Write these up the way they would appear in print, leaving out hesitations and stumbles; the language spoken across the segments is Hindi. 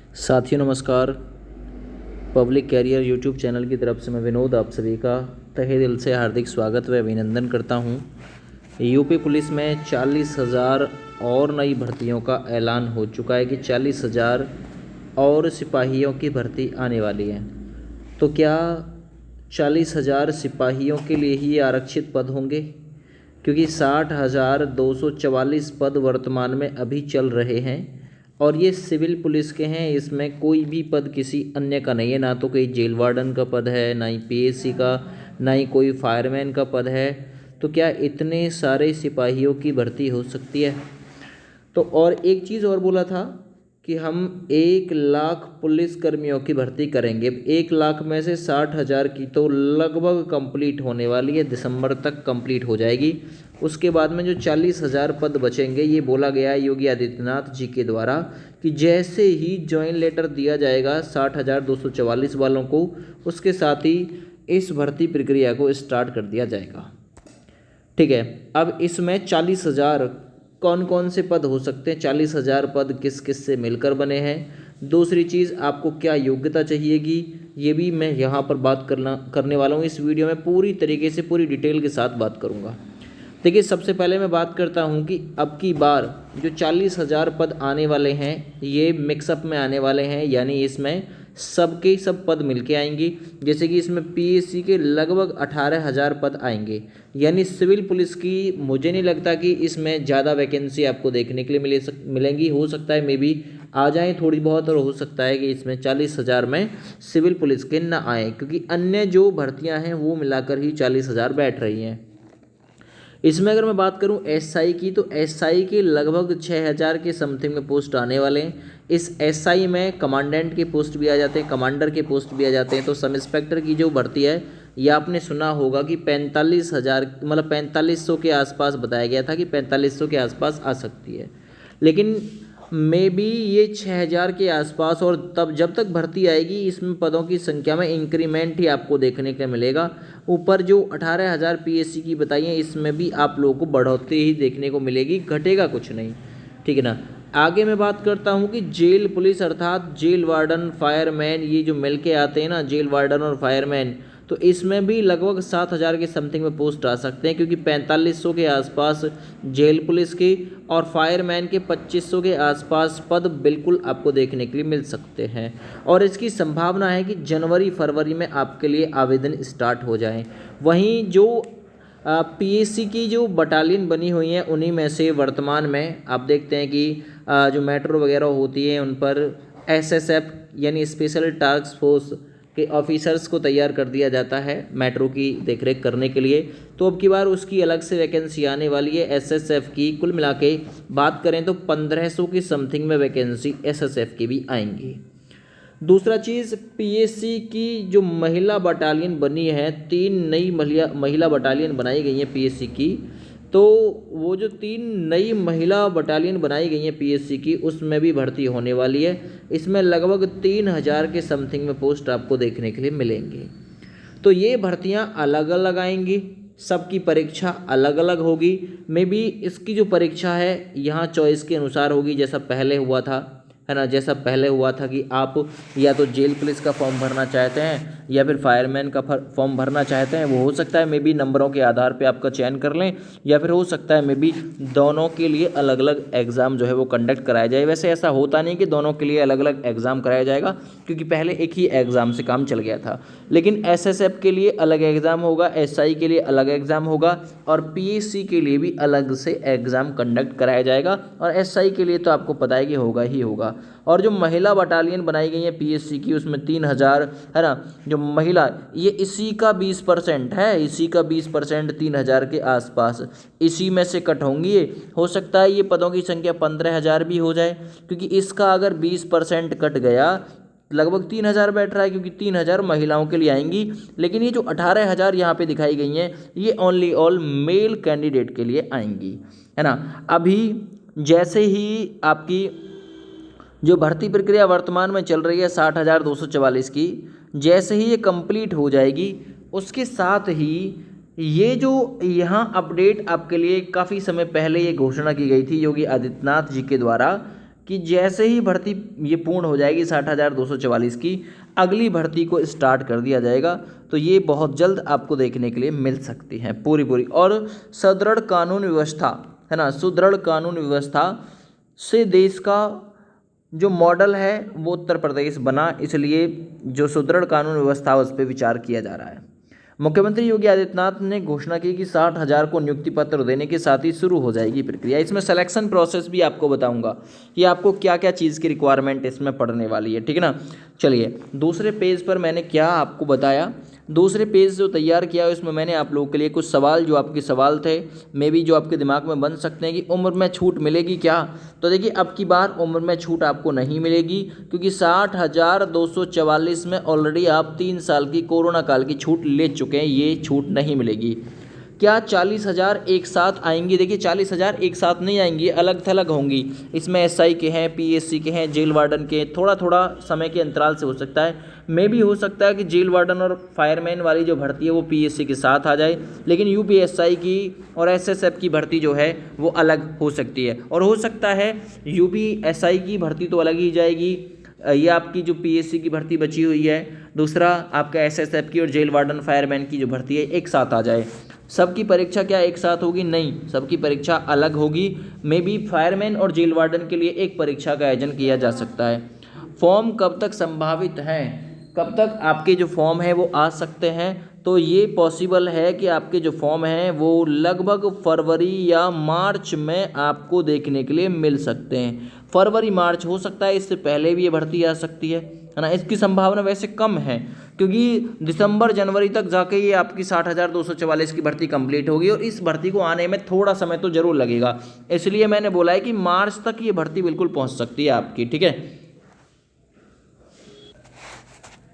साथियों नमस्कार। पब्लिक कैरियर यूट्यूब चैनल की तरफ से मैं विनोद आप सभी का तहे दिल से हार्दिक स्वागत व अभिनंदन करता हूं। यूपी पुलिस में 40,000 और नई भर्तियों का ऐलान हो चुका है कि 40,000 और सिपाहियों की भर्ती आने वाली है। तो क्या 40,000 सिपाहियों के लिए ही आरक्षित पद होंगे? क्योंकि 60,244 पद वर्तमान में अभी चल रहे हैं और ये सिविल पुलिस के हैं। इसमें कोई भी पद किसी अन्य का नहीं है, ना तो कोई जेल वार्डन का पद है, ना ही पीएससी का, ना ही कोई फायरमैन का पद है। तो क्या इतने सारे सिपाहियों की भर्ती हो सकती है? तो और एक चीज़ और बोला था कि हम 1 लाख पुलिस कर्मियों की भर्ती करेंगे। 1 लाख में से 60,000 की तो लगभग कंप्लीट होने वाली है, दिसंबर तक कंप्लीट हो जाएगी। उसके बाद में जो 40,000 पद बचेंगे, ये बोला गया है योगी आदित्यनाथ जी के द्वारा कि जैसे ही ज्वाइन लेटर दिया जाएगा 60,244 वालों को, उसके साथ ही इस भर्ती प्रक्रिया को स्टार्ट कर दिया जाएगा। ठीक है, अब इसमें 40,000 कौन कौन से पद हो सकते हैं, 40,000 पद किस किस से मिलकर बने हैं। दूसरी चीज़, आपको क्या योग्यता चाहिएगी, ये भी मैं यहाँ पर बात करने वाला हूँ। इस वीडियो में पूरी तरीके से पूरी डिटेल के साथ बात करूँगा। देखिए, सबसे पहले मैं बात करता हूँ कि अब की बार जो 40,000 पद आने वाले हैं, ये मिक्सअप में आने वाले हैं, यानी इसमें सबके सब पद मिलके आएंगे। जैसे कि इसमें पीएससी के लगभग 18,000 पद आएंगे, यानी सिविल पुलिस की मुझे नहीं लगता कि इसमें ज़्यादा वैकेंसी आपको देखने के लिए मिलेंगी। हो सकता है मे बी आ जाएँ थोड़ी बहुत, और हो सकता है कि इसमें 40,000 में सिविल पुलिस के ना आए, क्योंकि अन्य जो भर्तियाँ हैं वो मिलाकर ही 40,000 बैठ रही हैं। इसमें अगर मैं बात करूं एसआई की, तो एसआई के लगभग 6,000 के समथिंग में पोस्ट आने वाले हैं। इस एसआई में कमांडेंट के पोस्ट भी आ जाते हैं, कमांडर के पोस्ट भी आ जाते हैं। तो सब इंस्पेक्टर की जो भर्ती है, ये आपने सुना होगा कि 45,000 मतलब 4500 के आसपास बताया गया था कि 4500 के आसपास आ सकती है, लेकिन मे बी ये 6,000 के आसपास। और तब जब तक भर्ती आएगी, इसमें पदों की संख्या में इंक्रीमेंट ही आपको देखने को मिलेगा। ऊपर जो 18,000 पीएससी की बताई है, इसमें भी आप लोगों को बढ़ोतरी ही देखने को मिलेगी, घटेगा कुछ नहीं। ठीक है ना। आगे मैं बात करता हूँ कि जेल पुलिस अर्थात जेल वार्डन, फायरमैन, ये जो मिल के आते हैं ना, जेल वार्डन और फायरमैन, तो इसमें भी लगभग 7,000 के समथिंग में पोस्ट आ सकते हैं, क्योंकि 4500 के आसपास जेल पुलिस की और फायरमैन के 2500 के आसपास पद बिल्कुल आपको देखने के लिए मिल सकते हैं। और इसकी संभावना है कि जनवरी फरवरी में आपके लिए आवेदन स्टार्ट हो जाएं। वहीं जो पीएससी की जो बटालियन बनी हुई हैं, उन्हीं में से वर्तमान में आप देखते हैं कि जो मेट्रो वगैरह होती है, उन पर एसएसएफ यानी स्पेशल टास्क फोर्स के ऑफिसर्स को तैयार कर दिया जाता है मेट्रो की देखरेख करने के लिए। तो अब की बार उसकी अलग से वैकेंसी आने वाली है एसएसएफ की। कुल मिला के बात करें तो 1500 की समथिंग में वैकेंसी एसएसएफ की भी आएंगी। दूसरा चीज़, पीएससी की जो महिला बटालियन बनी है, 3 नई महिला बटालियन बनाई गई हैं पीएससी की। तो वो जो 3 नई महिला बटालियन बनाई गई हैं पीएससी की, उसमें भी भर्ती होने वाली है। इसमें लगभग 3,000 के समथिंग में पोस्ट आपको देखने के लिए मिलेंगे। तो ये भर्तियाँ अलग अलग आएंगी, सबकी परीक्षा अलग अलग होगी। मे बी इसकी जो परीक्षा है यहाँ चॉइस के अनुसार होगी, जैसा पहले हुआ था, है ना। जैसा पहले हुआ था कि आप या तो जेल पुलिस का फॉर्म भरना चाहते हैं या फिर फायरमैन का फॉर्म भरना चाहते हैं, वो हो सकता है मे बी नंबरों के आधार पे आपका चयन कर लें, या फिर हो सकता है मे बी दोनों के लिए अलग अलग एग्ज़ाम जो है वो कंडक्ट कराया जाए। वैसे ऐसा होता नहीं कि दोनों के लिए अलग अलग एग्ज़ाम कराया जाएगा, क्योंकि पहले एक ही एग्ज़ाम से काम चल गया था। लेकिन एसएसएफ के लिए अलग एग्ज़ाम होगा, एसआई के लिए अलग एग्ज़ाम होगा, और पीएससी के लिए भी अलग से एग्ज़ाम कंडक्ट कराया जाएगा। और एसआई के लिए तो आपको पता है कि होगा ही होगा। और जो महिला बटालियन बनाई गई है पीएससी की, उसमें 3,000, है ना, जो महिला, ये इसी का 20% है, इसी का 20% 3,000 के आसपास इसी में से कट होंगी। ये हो सकता है ये पदों की संख्या 15,000 भी हो जाए, क्योंकि इसका अगर 20% कट गया, लगभग 3,000 बैठ रहा है, क्योंकि 3,000 महिलाओं के लिए आएंगी। लेकिन ये जो 18,000 यहाँ पे दिखाई गई हैं, ये ओनली ऑल मेल कैंडिडेट के लिए आएंगी, है ना। अभी जैसे ही आपकी जो भर्ती प्रक्रिया वर्तमान में चल रही है 60,244 की, जैसे ही ये कंप्लीट हो जाएगी, उसके साथ ही ये जो यहाँ अपडेट आपके लिए काफ़ी समय पहले ये घोषणा की गई थी योगी आदित्यनाथ जी के द्वारा कि जैसे ही भर्ती ये पूर्ण हो जाएगी 60,244 की, अगली भर्ती को स्टार्ट कर दिया जाएगा। तो ये बहुत जल्द आपको देखने के लिए मिल सकती है पूरी। और सुदृढ़ कानून व्यवस्था है ना, सुदृढ़ कानून व्यवस्था से देश का जो मॉडल है वो उत्तर प्रदेश बना, इसलिए जो सुदृढ़ कानून व्यवस्था उस पर विचार किया जा रहा है। मुख्यमंत्री योगी आदित्यनाथ ने घोषणा की कि 60,000 को नियुक्ति पत्र देने के साथ ही शुरू हो जाएगी प्रक्रिया। इसमें सिलेक्शन प्रोसेस भी आपको बताऊंगा कि आपको क्या क्या चीज़ की रिक्वायरमेंट इसमें पड़ने वाली है, ठीक है ना। चलिए, दूसरे पेज पर मैंने क्या आपको बताया, दूसरे पेज जो तैयार किया है उसमें मैंने आप लोगों के लिए कुछ सवाल, जो आपके सवाल थे मे भी जो आपके दिमाग में बन सकते हैं कि उम्र में छूट मिलेगी क्या। तो देखिए, अब की बार उम्र में छूट आपको नहीं मिलेगी, क्योंकि 60,244 में ऑलरेडी आप 3 साल की कोरोना काल की छूट ले चुके हैं, ये छूट नहीं मिलेगी। क्या 40,000 एक साथ आएंगी? देखिए, 40,000 एक साथ नहीं आएंगी, अलग थलग होंगी। इसमें एसआई के हैं, पीएससी के हैं, जेल वार्डन के, थोड़ा थोड़ा समय के अंतराल से हो सकता है। मे भी हो सकता है कि जेल वार्डन और फायरमैन वाली जो भर्ती है वो पीएससी के साथ आ जाए, लेकिन यूपीएसआई की और एसएसएफ की भर्ती जो है वो अलग हो सकती है। और हो सकता है यूपीएसआई की भर्ती तो अलग ही जाएगी, ये आपकी जो पीएससी की भर्ती बची हुई है, दूसरा आपका एसएसएफ की और जेल वार्डन फायरमैन की जो भर्ती है एक साथ आ जाए। सबकी परीक्षा क्या एक साथ होगी? नहीं, सबकी परीक्षा अलग होगी। मे बी फायरमैन और जेल वार्डन के लिए एक परीक्षा का आयोजन किया जा सकता है। फॉर्म कब तक संभावित है, कब तक आपके जो फॉर्म है वो आ सकते हैं? तो ये पॉसिबल है कि आपके जो फॉर्म हैं वो लगभग फरवरी या मार्च में आपको देखने के लिए मिल सकते हैं। फरवरी मार्च हो सकता है, इससे पहले भी ये भर्ती आ सकती है ना। इसकी संभावना वैसे कम है, क्योंकि दिसंबर जनवरी तक जाके ये आपकी 60,244 की भर्ती कंप्लीट होगी, और इस भर्ती को आने में थोड़ा समय तो जरूर लगेगा। इसलिए मैंने बोला है कि मार्च तक ये भर्ती बिल्कुल पहुंच सकती है आपकी, ठीक है।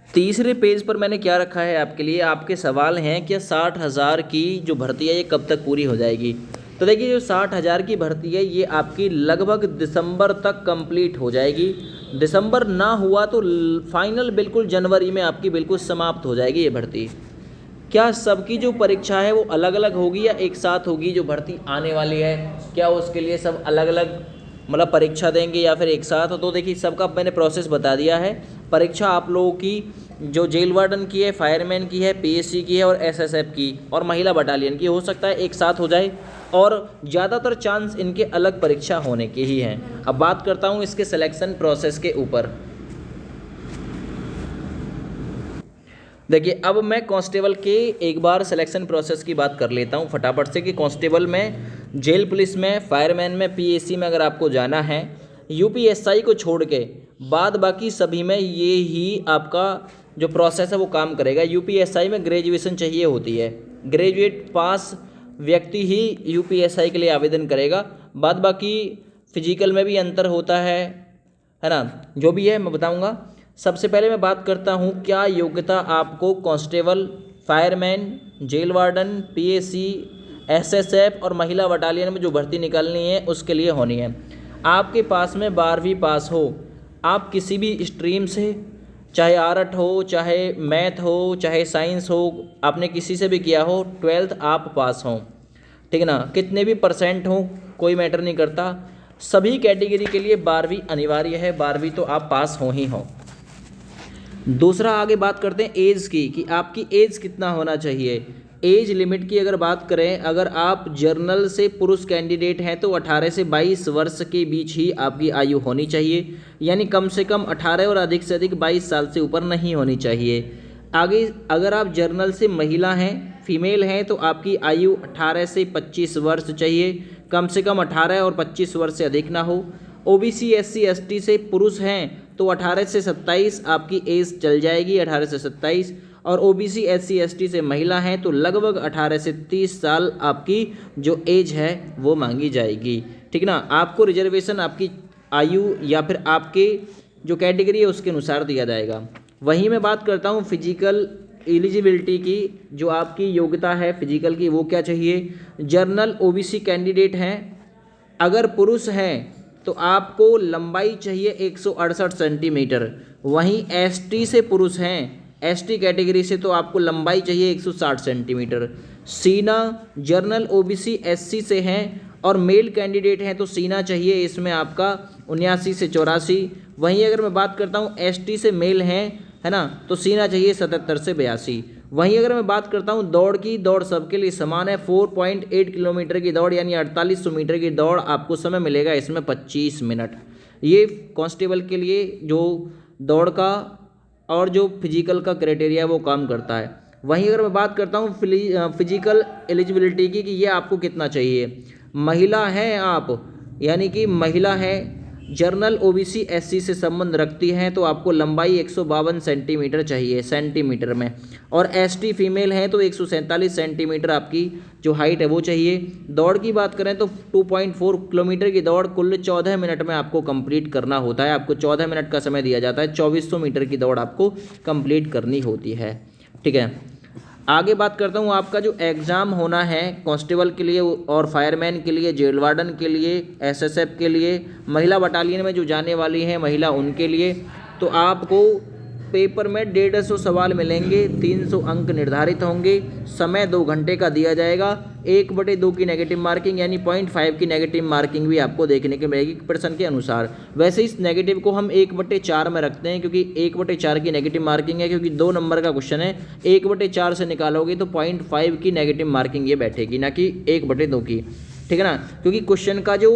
तीसरे पेज पर मैंने क्या रखा है आपके लिए, आपके सवाल हैं कि 60,000 की जो भर्ती है ये कब तक पूरी हो जाएगी। तो देखिए, जो 60,000 की भर्ती है ये आपकी लगभग दिसंबर तक कंप्लीट हो जाएगी। दिसंबर ना हुआ तो फाइनल बिल्कुल जनवरी में आपकी बिल्कुल समाप्त हो जाएगी ये भर्ती। क्या सबकी जो परीक्षा है वो अलग अलग होगी या एक साथ होगी? जो भर्ती आने वाली है क्या उसके लिए सब अलग अलग मतलब परीक्षा देंगे या फिर एक साथ? तो देखिए, सबका मैंने प्रोसेस बता दिया है। परीक्षा आप लोगों की जो जेल वार्डन की है, फायरमैन की है, पीएससी की है और एसएसएफ की और महिला बटालियन की हो सकता है एक साथ हो जाए, और ज़्यादातर चांस इनके अलग परीक्षा होने के ही हैं। अब बात करता हूँ इसके सिलेक्शन प्रोसेस के ऊपर। देखिए, अब मैं कांस्टेबल के एक बार सिलेक्शन प्रोसेस की बात कर लेता हूँ फटाफट से, कि कांस्टेबल में, जेल पुलिस में, फायरमैन में, पीएससी में अगर आपको जाना है, यूपीएसआई को छोड़ के बाद बाकी सभी में ये ही आपका जो प्रोसेस है वो काम करेगा। यूपीएसआई में ग्रेजुएशन चाहिए होती है, ग्रेजुएट पास व्यक्ति ही यूपीएसआई के लिए आवेदन करेगा। बाद बाकी फिजिकल में भी अंतर होता है ना, जो भी है मैं बताऊंगा। सबसे पहले मैं बात करता हूं क्या योग्यता आपको constable, fireman, jail warden, PSC, SSF और महिला बटालियन में जो भर्ती निकालनी है उसके लिए होनी है। आपके पास में 12वीं पास हो, आप किसी भी स्ट्रीम से, चाहे आर्ट हो, चाहे मैथ हो, चाहे साइंस हो, आपने किसी से भी किया हो, 12th आप पास हों, ठीक है ना। कितने भी परसेंट हो कोई मैटर नहीं करता, सभी कैटेगरी के लिए 12वीं अनिवार्य है, 12वीं तो आप पास हो ही हो। दूसरा आगे बात करते हैं एज की, कि आपकी एज कितना होना चाहिए। एज लिमिट की अगर बात करें, अगर आप जर्नल से पुरुष कैंडिडेट हैं तो 18 से 22 वर्ष के बीच ही आपकी आयु होनी चाहिए, यानी कम से कम 18 और अधिक से अधिक 22 साल से ऊपर नहीं होनी चाहिए। आगे अगर आप जर्नल से महिला हैं, फीमेल हैं, तो आपकी आयु 18 से 25 वर्ष चाहिए, कम से कम 18 और 25 वर्ष से अधिक ना हो। ओबीसी एससी एसटी से पुरुष हैं तो 18 से 27 आपकी एज चल जाएगी, 18 से 27, और ओबीसी एससी एसटी से महिला हैं तो लगभग 18 से 30 साल आपकी जो एज है वो मांगी जाएगी, ठीक ना। आपको रिजर्वेशन आपकी आयु या फिर आपके जो कैटेगरी है उसके अनुसार दिया जाएगा। वहीं मैं बात करता हूँ फिजिकल एलिजिबिलिटी की, जो आपकी योग्यता है फिजिकल की वो क्या चाहिए। जर्नल ओबीसी कैंडिडेट हैं, अगर पुरुष हैं तो आपको लंबाई चाहिए 168 सेंटीमीटर। वहीं एसटी से पुरुष हैं, एसटी कैटेगरी से, तो आपको लंबाई चाहिए 160 सेंटीमीटर। सीना जर्नल ओबीसी एससी से हैं और मेल कैंडिडेट हैं तो सीना चाहिए इसमें आपका 79 से 84। वहीं अगर मैं बात करता हूँ ST से मेल हैं, है ना, तो सीना चाहिए 77 से 82। वहीं अगर मैं बात करता हूँ दौड़ की, दौड़ सबके लिए समान है। 4.8 किलोमीटर की दौड़ यानी 4800 मीटर की दौड़ आपको समय मिलेगा इसमें 25 मिनट। ये कांस्टेबल के लिए जो दौड़ का और जो फिजिकल का क्राइटेरिया वो काम करता है। वहीं अगर मैं बात करता हूँ फिजिकल एलिजिबिलिटी की कि ये आपको कितना चाहिए। महिला हैं आप, यानी कि महिला है, जर्नल OBC SC से संबंध रखती हैं तो आपको लंबाई 152 सेंटीमीटर चाहिए सेंटीमीटर में, और ST फीमेल है तो 147 सेंटीमीटर आपकी जो हाइट है वो चाहिए। दौड़ की बात करें तो 2.4 किलोमीटर की दौड़ कुल 14 मिनट में आपको कंप्लीट करना होता है। आपको 14 मिनट का समय दिया जाता है, 2400 मीटर की दौड़ आपको कंप्लीट करनी होती है। ठीक है, आगे बात करता हूँ आपका जो एग्ज़ाम होना है कांस्टेबल के लिए और फायरमैन के लिए, जेल वार्डन के लिए, SSF के लिए, महिला बटालियन में जो जाने वाली हैं महिला उनके लिए, तो आपको पेपर में 150 सवाल मिलेंगे, 300 अंक निर्धारित होंगे, समय 2 घंटे का दिया जाएगा। 1/2 की नेगेटिव मार्किंग यानी 0.5 की नेगेटिव मार्किंग भी आपको देखने को मिलेगी प्रश्न के अनुसार। वैसे इस नेगेटिव को हम 1/4 में रखते हैं क्योंकि 1/4 की नेगेटिव मार्किंग है, क्योंकि 2 नंबर का क्वेश्चन है। 1/4 से निकालोगे तो 0.5 की नेगेटिव मार्किंग ये बैठेगी, ना कि 1/2 की। ठीक है ना, क्योंकि क्वेश्चन का जो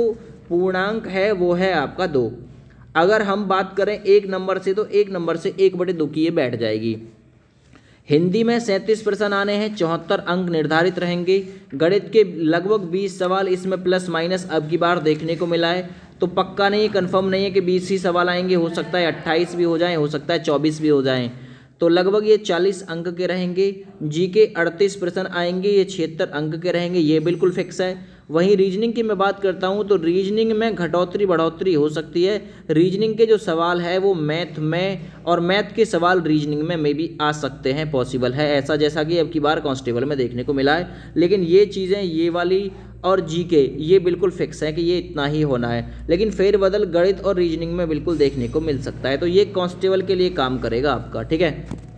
पूर्णांक है वो है आपका 2। अगर हम बात करें 1 नंबर से तो 1 नंबर से 1/2 की ये बैठ जाएगी। हिंदी में 37 प्रश्न आने हैं, 74 अंक निर्धारित रहेंगे। गणित के लगभग 20 सवाल इसमें प्लस माइनस अब की बार देखने को मिला है, तो पक्का नहीं, कंफर्म नहीं है कि 20 ही सवाल आएंगे, हो सकता है 28 भी हो जाएं, हो सकता है 24 भी हो जाएं। तो लगभग ये 40 अंक के रहेंगे। GK 38 प्रश्न आएंगे, ये 76 अंक के रहेंगे, ये बिल्कुल फिक्स है। वहीं रीजनिंग की मैं बात करता हूँ तो रीजनिंग में घटोतरी बढ़ोतरी हो सकती है। रीजनिंग के जो सवाल है वो मैथ में, और मैथ के सवाल रीजनिंग में भी आ सकते हैं, पॉसिबल है ऐसा, जैसा कि अब की बार कांस्टेबल में देखने को मिला है। लेकिन ये चीज़ें, ये वाली और GK ये बिल्कुल फिक्स है कि ये इतना ही होना है। लेकिन फेरबदल गणित और रीजनिंग में बिल्कुल देखने को मिल सकता है, तो ये कांस्टेबल के लिए काम करेगा आपका। ठीक है।